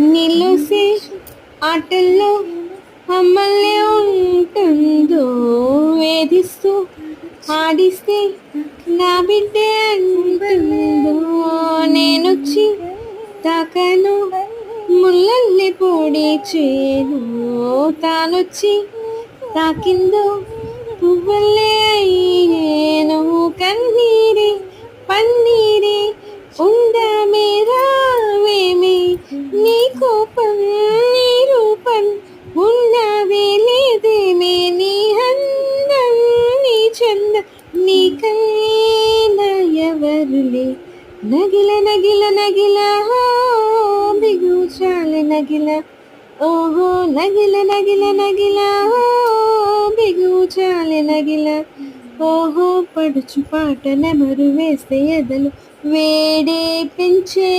నీలోసే ఆటల్లో మమ్మల్ని ఉంటుందో వేధిస్తూ ఆడిస్తే నా బిడ్డే అంటుందో నేనొచ్చి తాకాను ముళ్ళల్ని పొడి చేను తానొచ్చి తాకిందో పువ్వులే అయ్యేను కన్నీరే పన్నీరే ఉందామే రావేమే నీ కోపం నీ రూపం ఉన్నావే లేదేమే నీ అందం నీ చంద నీకైనా ఎవరులే నగిల నగిల నగిల బిగు చాలి నగిల ఓహో నగిల నగిల నగిల బిగు చాలి నగిల ఓహో పడుచు పాట నెమరు వేస్తే ఎదలు వేడే పెంచే